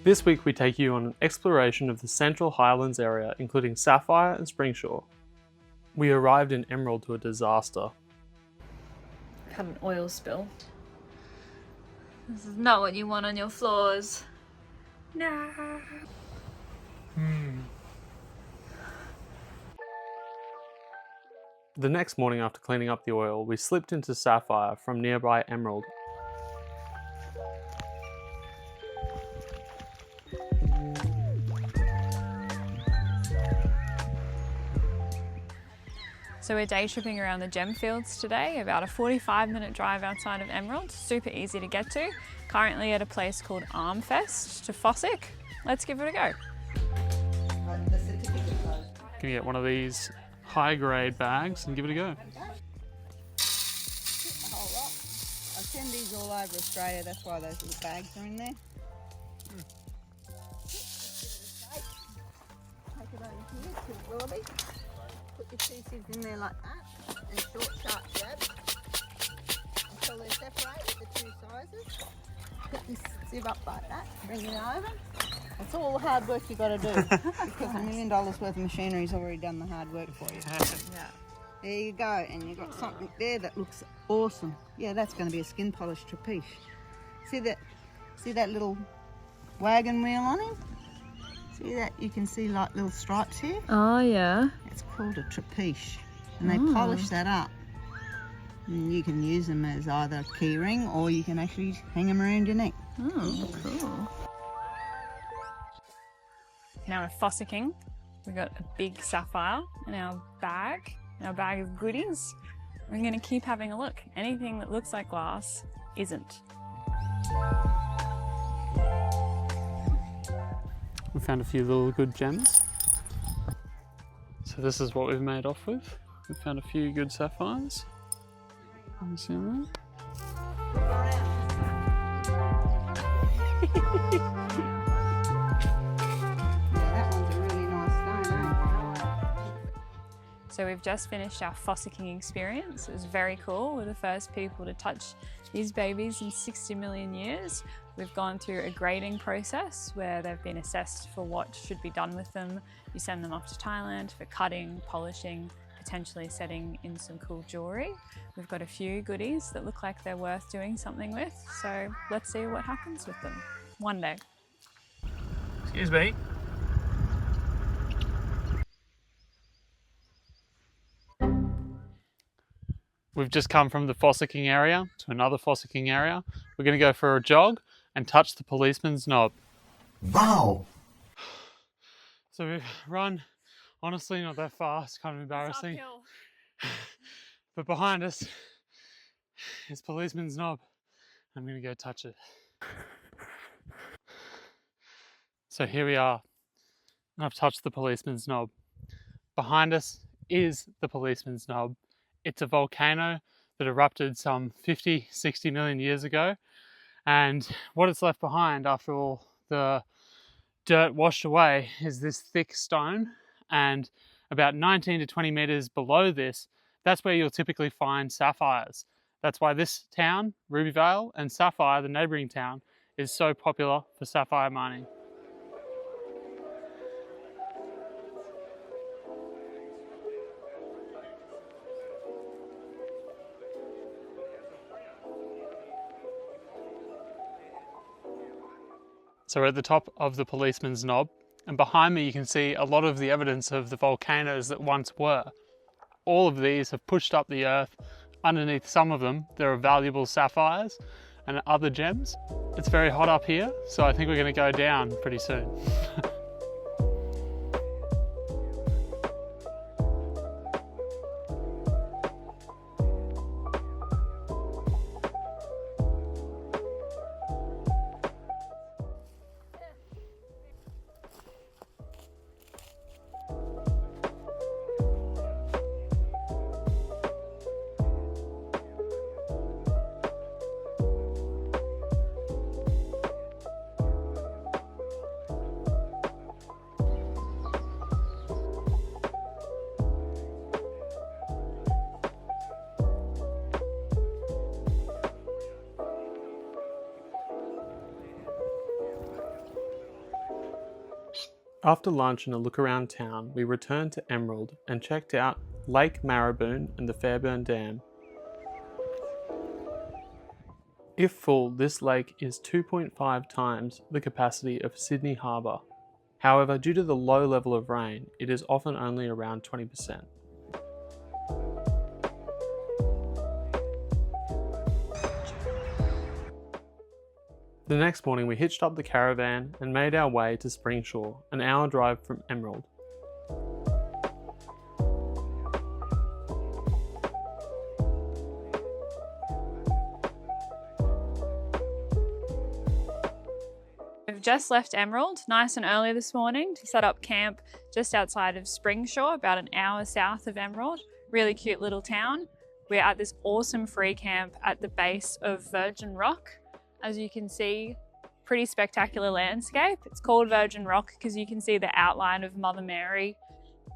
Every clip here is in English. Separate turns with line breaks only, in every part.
This week we take you on an exploration of the Central Highlands area, including Sapphire and Springsure. We arrived in Emerald to a disaster.
Had an oil spill. This is not what you want on your floors. No.
The next morning after cleaning up the oil, we slipped into Sapphire from nearby Emerald.
So we're day tripping around the gem fields today, about a 45-minute drive outside of Emerald, super easy to get to. Currently at a place called Armfest to Fossick. Let's give it a go.
Can you get one of these high-grade bags and give it a go?
A whole lot. I send these all over Australia, that's why those little bags are in there. Take it over here to the willoughby. Put your pieces in there like that, and short, sharp jabs until they're separated, the two sizes. Put this sieve up like that, bring it over. That's all the hard work you got to do, because $1 million worth of machinery's already done the hard work for you. Yeah. There you go, and you've got something there that looks awesome. Yeah, that's going to be a skin polish trapiche. See that little wagon wheel on him? See that? You can see like little stripes here.
Oh yeah.
It's called a trapiche, and they polish that up. And you can use them as either a key ring, or you can actually hang them around your neck.
Oh, cool. Now we're fossicking. We've got a big sapphire in our bag of goodies. We're going to keep having a look. Anything that looks like glass isn't.
We found a few little good gems. So this is what we've made off with. We found a few good sapphires. Can you see them there?
That one's a really nice stone, eh?
So we've just finished our fossicking experience. It was very cool. We're the first people to touch these babies in 60 million years. We've gone through a grading process where they've been assessed for what should be done with them. You send them off to Thailand for cutting, polishing, potentially setting in some cool jewellery. We've got a few goodies that look like they're worth doing something with, so let's see what happens with them one day.
Excuse me. We've just come from the fossicking area to another fossicking area. We're going to go for a jog and touch the policeman's knob.
Wow!
So we've run, honestly, not that fast, kind of embarrassing. But behind us is policeman's knob. I'm going to go touch it. So here we are. I've touched the policeman's knob. Behind us is the policeman's knob. It's a volcano that erupted some 50, 60 million years ago. And what it's left behind after all the dirt washed away is this thick stone. And about 19 to 20 meters below this, that's where you'll typically find sapphires. That's why this town, Rubyvale, and Sapphire, the neighbouring town, is so popular for sapphire mining. So we're at the top of the policeman's knob, and behind me you can see a lot of the evidence of the volcanoes that once were. All of these have pushed up the earth. Underneath some of them, there are valuable sapphires and other gems. It's very hot up here, so I think we're going to go down pretty soon. After lunch and a look around town, we returned to Emerald and checked out Lake Marraboon and the Fairburn Dam. If full, this lake is 2.5 times the capacity of Sydney Harbour. However, due to the low level of rain, it is often only around 20%. The next morning we hitched up the caravan and made our way to Springshore, an hour drive from Emerald.
We've just left Emerald nice and early this morning to set up camp just outside of Springshore, about an hour south of Emerald. Really cute little town. We're at this awesome free camp at the base of Virgin Rock. As you can see, pretty spectacular landscape. It's called Virgin Rock because you can see the outline of Mother Mary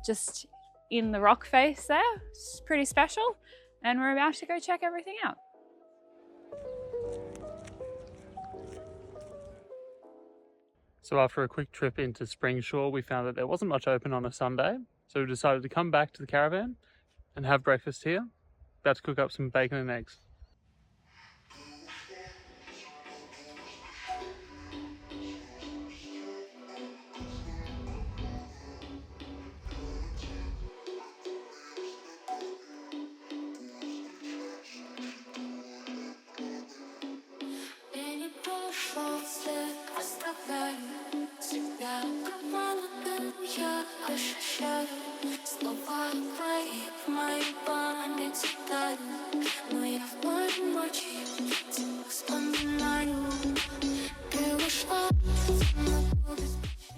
just in the rock face there. It's pretty special. And we're about to go check everything out.
So after a quick trip into Springshore, we found that there wasn't much open on a Sunday. So we decided to come back to the caravan and have breakfast here. About to cook up some bacon and eggs.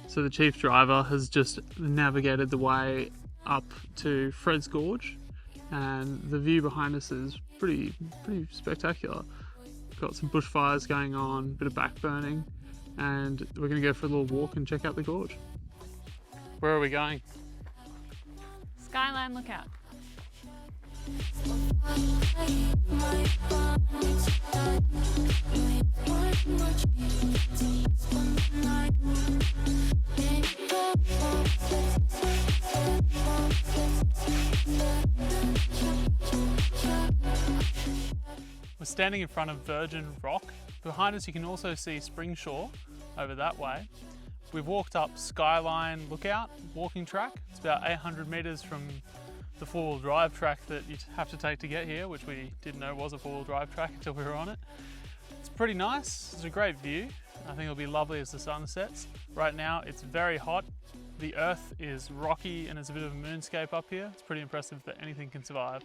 So the chief driver has just navigated the way up to Fred's Gorge, and the view behind us is pretty spectacular. Got some bushfires going on, a bit of backburning, and we're going to go for a little walk and check out the gorge. Where are we going?
Skyline Lookout.
We're standing in front of Virgin Rock. Behind us you can also see Springshore over that way. We've walked up Skyline Lookout walking track. It's about 800 metres from the four-wheel drive track that you'd have to take to get here, which we didn't know was a four-wheel drive track until we were on it. It's pretty nice, it's a great view. I think it'll be lovely as the sun sets. Right now it's very hot. The earth is rocky and there's a bit of a moonscape up here. It's pretty impressive that anything can survive.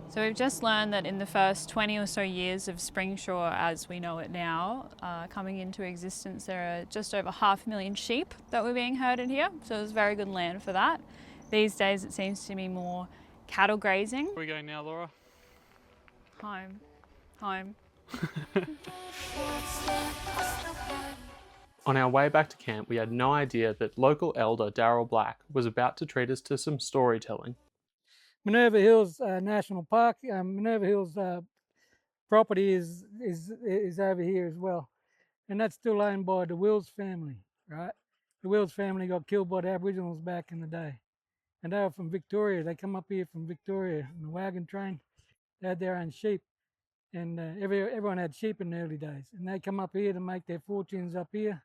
So we've just learned that in the first 20 or so years of Springshore as we know it now, coming into existence, there are just over 500,000 sheep that were being herded here. So it was very good land for that. These days it seems to be more cattle grazing.
Where are we going now, Laura?
Home. Home.
On our way back to camp, we had no idea that local elder Daryl Black was about to treat us to some storytelling.
Minerva Hills National Park. Minerva Hills property is over here as well, and that's still owned by the Wills family, right? The Wills family got killed by the Aboriginals back in the day, and they were from Victoria. They come up here from Victoria on the wagon train. They had their own sheep, and everyone had sheep in the early days, and they come up here to make their fortunes up here.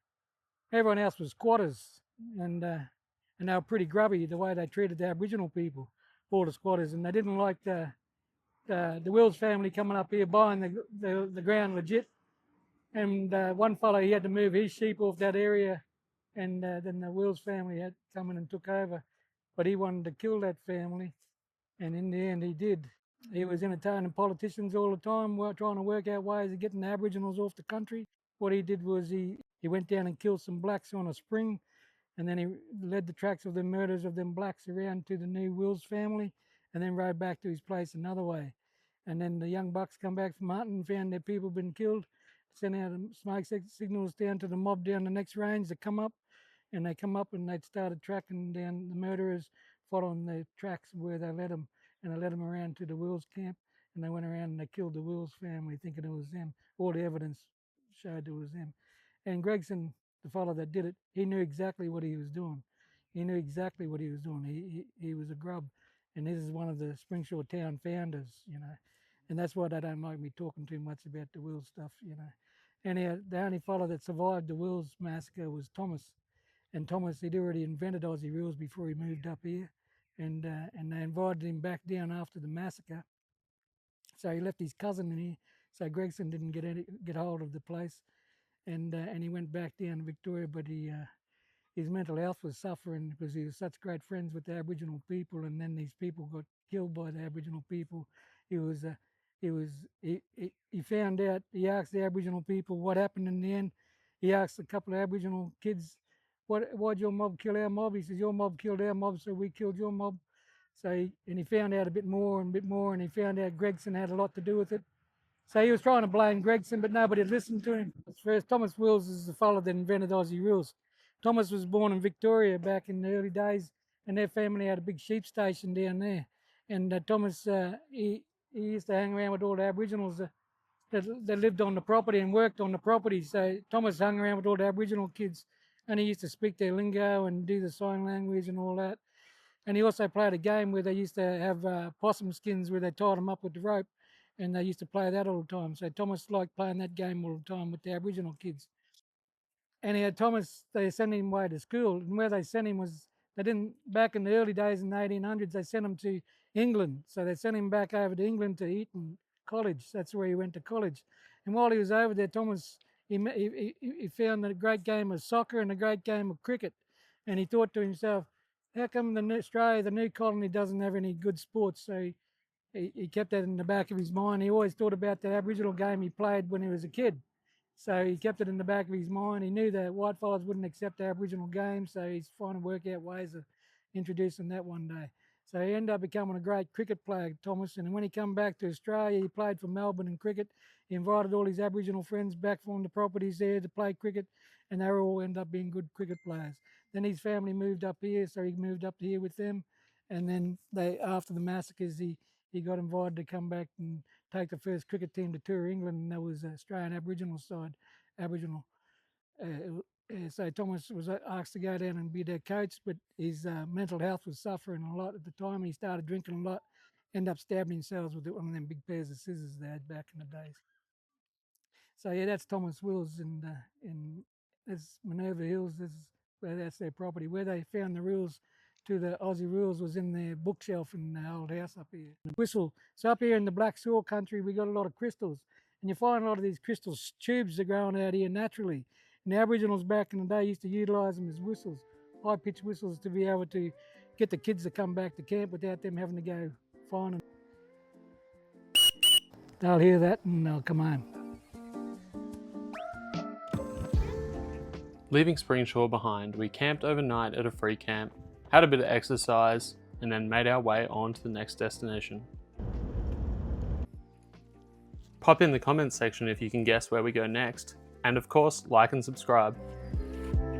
Everyone else was squatters, and they were pretty grubby the way they treated the Aboriginal people. Border squatters, and they didn't like the Wills family coming up here buying the ground legit. And one fellow, he had to move his sheep off that area, and then the Wills family had come in and took over. But he wanted to kill that family, and in the end he did. He was entertaining politicians all the time, trying to work out ways of getting the Aboriginals off the country. What he did was he went down and killed some blacks on a spring, and then he led the tracks of the murders of them blacks around to the new Wills family, and then rode back to his place another way. And then the young bucks come back from hunting and found their people been killed, sent out smoke signals down to the mob down the next range to come up, and they come up and they'd started tracking down the murderers following the tracks where they led them, and they led them around to the Wills camp, and they went around and they killed the Wills family thinking it was them. All the evidence showed it was them. And Gregson, the fellow that did it, he knew exactly what he was doing. He knew exactly what he was doing. He was a grub, and this is one of the Springshore town founders, you know. And that's why they don't like me talking too much about the Wills stuff, you know. And the only fellow that survived the Wills massacre was Thomas. And Thomas, he'd already invented Aussie rules before he moved up here. And they invited him back down after the massacre. So he left his cousin in here. So Gregson didn't get hold of the place. And he went back down to Victoria, but his mental health was suffering because he was such great friends with the Aboriginal people, and then these people got killed by the Aboriginal people. He found out. He asked the Aboriginal people what happened in the end. He asked a couple of Aboriginal kids, "Why'd your mob kill our mob?" He says, "Your mob killed our mob, so we killed your mob." So he found out a bit more and a bit more, and he found out Gregson had a lot to do with it. So he was trying to blame Gregson, but nobody listened to him. First, Thomas Wills is the fellow that invented Aussie rules. Thomas was born in Victoria back in the early days, and their family had a big sheep station down there. And Thomas, he used to hang around with all the Aboriginals that lived on the property and worked on the property. So Thomas hung around with all the Aboriginal kids, and he used to speak their lingo and do the sign language and all that. And he also played a game where they used to have possum skins where they tied them up with the rope, and they used to play that all the time. So Thomas liked playing that game all the time with the Aboriginal kids. And Thomas, they sent him away to school, and where they sent him was, they didn't, back in the early days in the 1800s, they sent him to England. So they sent him back over to England to Eton College. That's where he went to college. And while he was over there, Thomas, he found a great game of soccer and a great game of cricket. And he thought to himself, how come Australia, the new colony, doesn't have any good sports? So he kept that in the back of his mind. He always thought about that Aboriginal game he played when he was a kid. So he kept it in the back of his mind. He knew that white fellas wouldn't accept Aboriginal games, so he's trying to work out ways of introducing that one day. So he ended up becoming a great cricket player, Thomas, and when he came back to Australia, he played for Melbourne in cricket. He invited all his Aboriginal friends back from the properties there to play cricket, and they all ended up being good cricket players. Then his family moved up here, so he moved up here with them, and then after the massacres, he got invited to come back and take the first cricket team to tour England, and that was the Australian Aboriginal side, Aboriginal. So Thomas was asked to go down and be their coach, but his mental health was suffering a lot at the time, and he started drinking a lot, ended up stabbing himself with one of them big pairs of scissors they had back in the days. So yeah, that's Thomas Wills, and that's Minerva Hills. That's their property. Where they found the rules to the Aussie rules was in their bookshelf in the old house up here. The whistle. So up here in the Black Soil country, we got a lot of crystals, and you find a lot of these crystal tubes are growing out here naturally. And the Aboriginals back in the day used to utilise them as whistles, high-pitched whistles, to be able to get the kids to come back to camp without them having to go find them. They'll hear that and they'll come home.
Leaving Springshore behind, we camped overnight at a free camp, had a bit of exercise, and then made our way on to the next destination. Pop in the comments section if you can guess where we go next, and of course, like and subscribe.